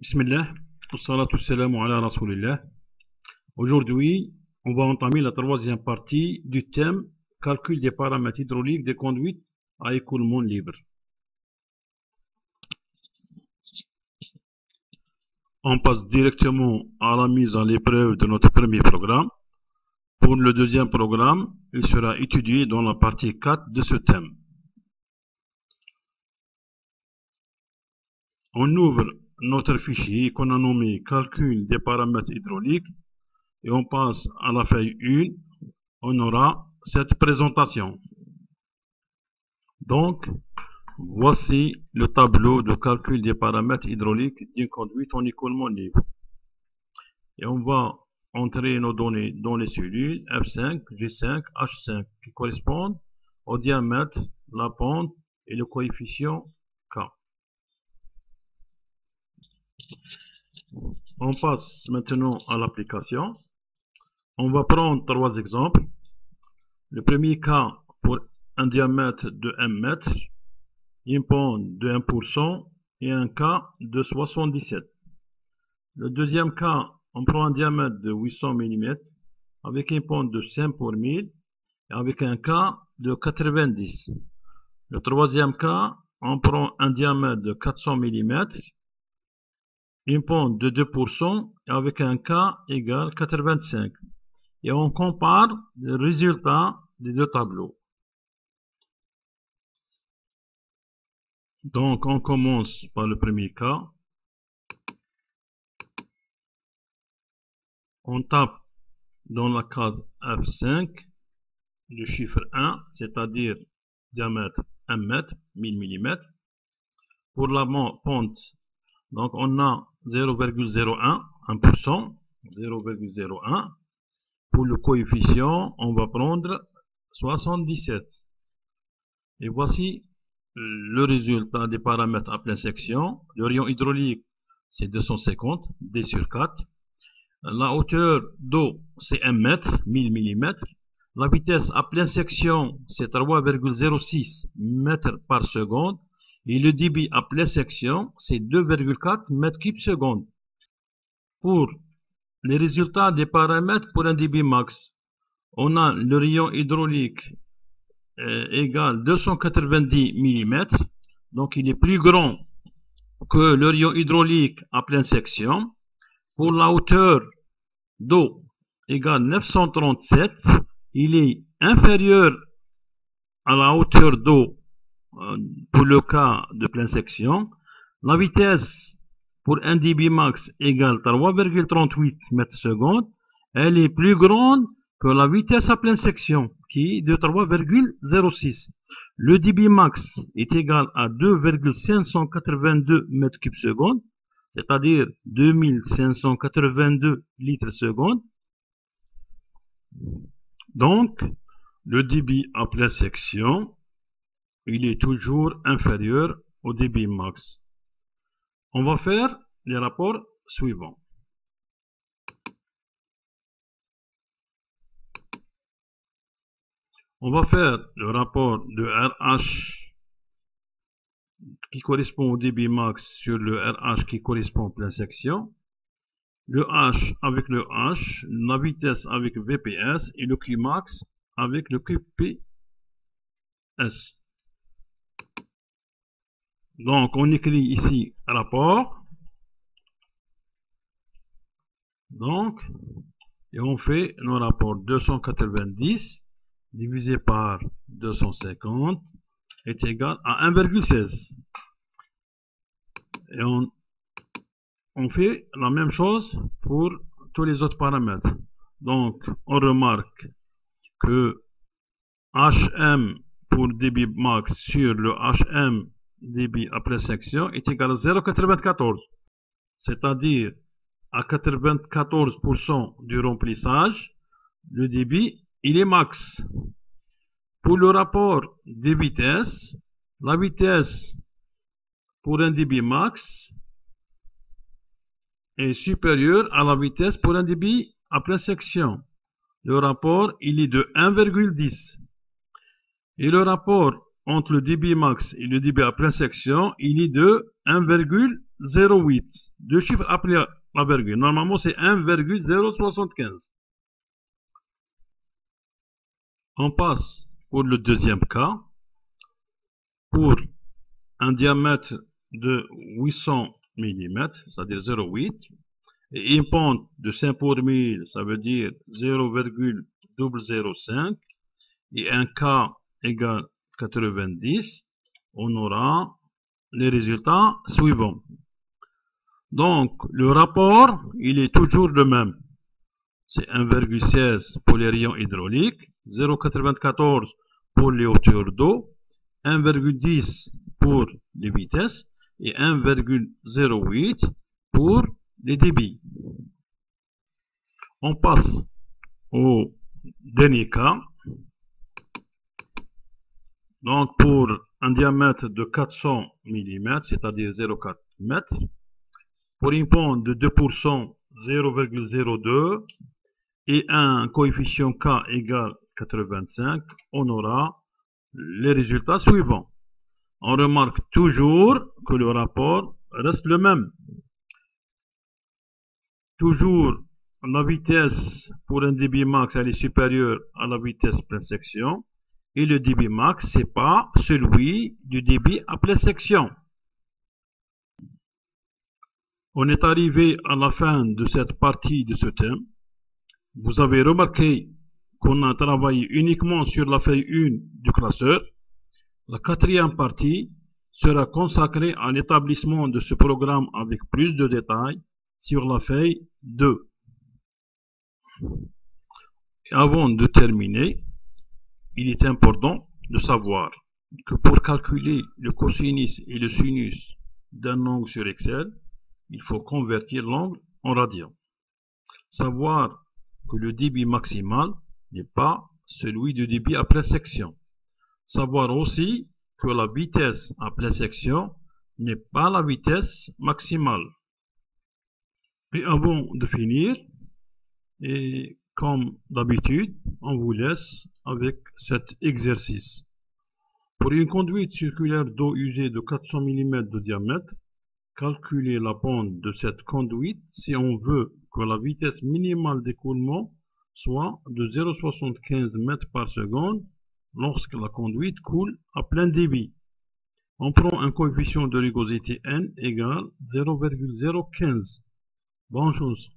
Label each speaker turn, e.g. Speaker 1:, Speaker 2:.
Speaker 1: Bismillah, wassalatu wassalamu ala rasoulillah. Aujourd'hui, on va entamer la troisième partie du thème calcul des paramètres hydrauliques des conduites à écoulement libre. On passe directement à la mise à l'épreuve de notre premier programme. Pour le deuxième programme, il sera étudié dans la partie 4 de ce thème. On ouvre notre fichier qu'on a nommé calcul des paramètres hydrauliques et on passe à la feuille 1. On aura cette présentation. Donc, voici le tableau de calcul des paramètres hydrauliques d'une conduite en écoulement libre. Et on va entrer nos données dans les cellules F5, G5, H5 qui correspondent au diamètre, la pente et le coefficient K. On passe maintenant à l'application. On va prendre trois exemples. Le premier cas pour un diamètre de 1 mètre, une pente de 1% et un cas de 77. Le deuxième cas, on prend un diamètre de 800 mm avec une pente de 5 pour 1000 et avec un cas de 90. Le troisième cas, on prend un diamètre de 400 mm, une pente de 2% et avec un cas égale 85. Et on compare les résultats des deux tableaux. Donc on commence par le premier cas. On tape dans la case F5 le chiffre 1, c'est-à-dire diamètre 1 mètre, 1000 mm. Pour la pente, donc on a 0,01, 1%, 0,01. Pour le coefficient, on va prendre 77. Et voici le résultat des paramètres à pleine section. Le rayon hydraulique, c'est 250, D sur 4. La hauteur d'eau, c'est 1 mètre, 1000 mm. La vitesse à pleine section, c'est 3,06 mètres par seconde. Et le débit à pleine section, c'est 2,4 mètres cubes seconde. Pour les résultats des paramètres pour un débit max, on a le rayon hydraulique égal 290 mm. Donc il est plus grand que le rayon hydraulique à pleine section. Pour la hauteur d'eau égale 937, il est inférieur à la hauteur d'eau pour le cas de pleine section. La vitesse pour un débit max égale 3,38 mètres secondes. Elle est plus grande que la vitesse à pleine section qui est de 3,06. Le débit max est égal à 2,582 mètres cubes secondes, c'est-à-dire 2582 litres secondes. Donc, le débit à pleine section, il est toujours inférieur au débit max. On va faire les rapports suivants. On va faire le rapport de RH qui correspond au débit max sur le RH qui correspond à pleine section. Le H avec le H, la vitesse avec VPS et le Qmax avec le QPS. Donc on écrit ici rapport. Donc, et on fait nos rapports 290 divisé par 250 est égal à 1,16. Et on fait la même chose pour tous les autres paramètres. Donc, on remarque que HM pour débit max sur le HM débit après section est égal à 0,94. C'est-à-dire à 94% du remplissage, le débit, il est max. Pour le rapport des vitesses, la vitesse pour un débit max est supérieure à la vitesse pour un débit à pleine section. Le rapport, il est de 1,10. Et le rapport entre le débit max et le débit à pleine section, il est de 1,05. 0,8. Deux chiffres après la virgule. Normalement, c'est 1,075. On passe pour le deuxième cas. Pour un diamètre de 800 mm, c'est-à-dire 0,8, et une pente de 5 pour 1000, ça veut dire 0,005, et un K égale 90, on aura les résultats suivants. Donc, le rapport, il est toujours le même. C'est 1,16 pour les rayons hydrauliques, 0,94 pour les hauteurs d'eau, 1,10 pour les vitesses et 1,08 pour les débits. On passe au dernier cas. Donc, pour un diamètre de 400 mm, c'est-à-dire 0,4 m, pour une pente de 2%, 0,02 et un coefficient K égale 85, on aura les résultats suivants. On remarque toujours que le rapport reste le même. Toujours, la vitesse pour un débit max elle est supérieure à la vitesse pleine section. Et le débit max, c'est pas celui du débit à pleine section. On est arrivé à la fin de cette partie de ce thème. Vous avez remarqué qu'on a travaillé uniquement sur la feuille 1 du classeur. La quatrième partie sera consacrée à l'établissement de ce programme avec plus de détails sur la feuille 2. Et avant de terminer, il est important de savoir que pour calculer le cosinus et le sinus d'un angle sur Excel, il faut convertir l'angle en radian. Savoir que le débit maximal n'est pas celui du débit à pleine section. Savoir aussi que la vitesse à pleine section n'est pas la vitesse maximale. Et avant de finir, et comme d'habitude, on vous laisse avec cet exercice. Pour une conduite circulaire d'eau usée de 400 mm de diamètre, calculez la pente de cette conduite si on veut que la vitesse minimale d'écoulement soit de 0,75 m par seconde lorsque la conduite coule à plein débit. On prend un coefficient de rugosité n égale 0,015. Bonne chose.